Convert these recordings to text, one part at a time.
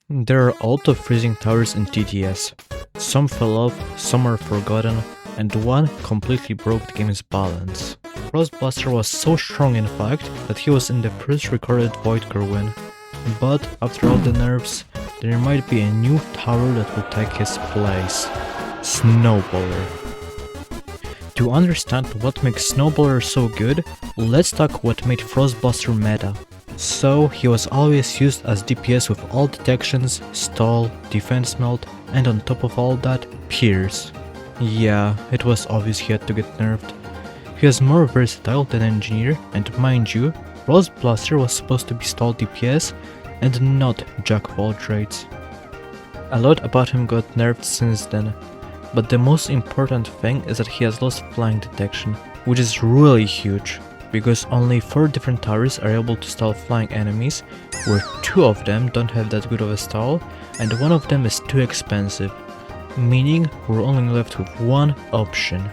There are a lot of freezing towers in TTS. Some fell off, some are forgotten, and one completely broke the game's balance. Frostbuster was so strong in fact that he was in the first recorded Voidcore win. But after all the nerfs, there might be a new tower that will take his place. Snowballer. To understand what makes Snowballer so good, let's talk what made Frostbuster meta. So, he was always used as DPS with all detections, stall, defense melt, and on top of all that, pierce. Yeah, it was obvious he had to get nerfed. He was more versatile than Engineer, and mind you, Frostbuster was supposed to be stall DPS and not jack of all trades. A lot about him got nerfed since then, but the most important thing is that he has lost flying detection, which is really huge, because only 4 different towers are able to stall flying enemies, where 2 of them don't have that good of a stall, and 1 of them is too expensive, meaning we're only left with one option.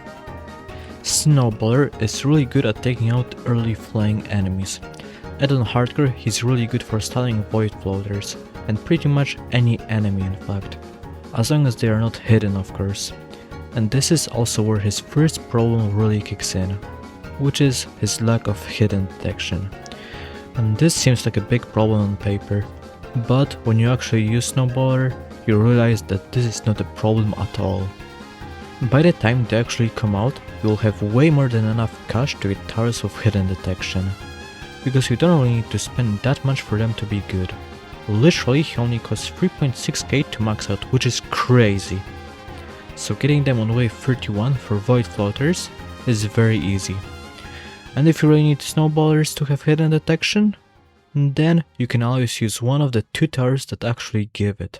Snowballer is really good at taking out early flying enemies, and on hardcore he's really good for stalling void floaters, and pretty much any enemy in fact, as long as they are not hidden of course. And this is also where his first problem really kicks in, which is his lack of hidden detection. And this seems like a big problem on paper, but when you actually use Snowballer, you realize that this is not a problem at all. By the time they actually come out, you will have way more than enough cash to get towers with hidden detection, because you don't really need to spend that much for them to be good. Literally, he only costs 3.6k to max out, which is crazy. So getting them on wave 31 for void floaters is very easy. And if you really need Snowballers to have hidden detection, then you can always use one of the 2 towers that actually give it.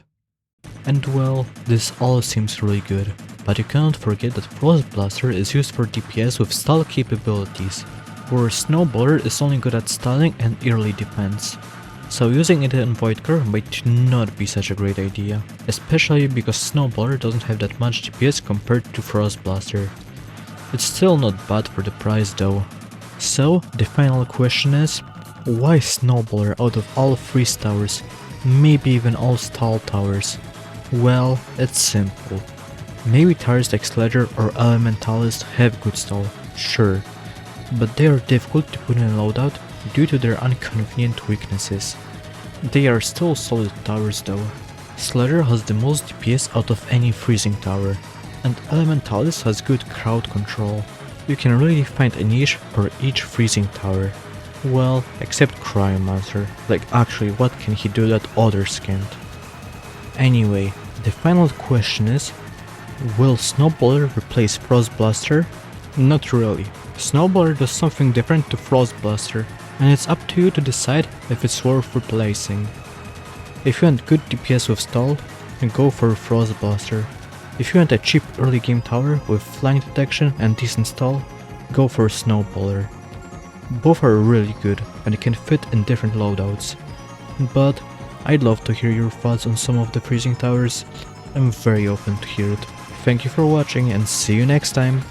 And well, this all seems really good, but you cannot forget that Frostbuster is used for DPS with stall capabilities, whereas Snowballer is only good at stalling and early defense. So using it in Voidcore might not be such a great idea, especially because Snowballer doesn't have that much DPS compared to Frostbuster. It's still not bad for the price though. So, the final question is, why Snowballer out of all freeze towers, maybe even all stall towers? Well, it's simple. Maybe towers like Sledger or Elementalist have good stall, sure, but they are difficult to put in a loadout due to their inconvenient weaknesses. They are still solid towers though. Sledger has the most DPS out of any freezing tower, and Elementalist has good crowd control. You can really find a niche for each freezing tower. Well, except Cryomancer, like actually what can he do that others can't? Anyway, the final question is, will Snowballer replace Frostbuster? Not really. Snowballer does something different to Frostbuster, and it's up to you to decide if it's worth replacing. If you want good DPS with stall, then go for Frostbuster. If you want a cheap early game tower with flying detection and decent stall, go for Snowballer. Both are really good and can fit in different loadouts. But I'd love to hear your thoughts on some of the freezing towers. I'm very open to hear it. Thank you for watching and see you next time!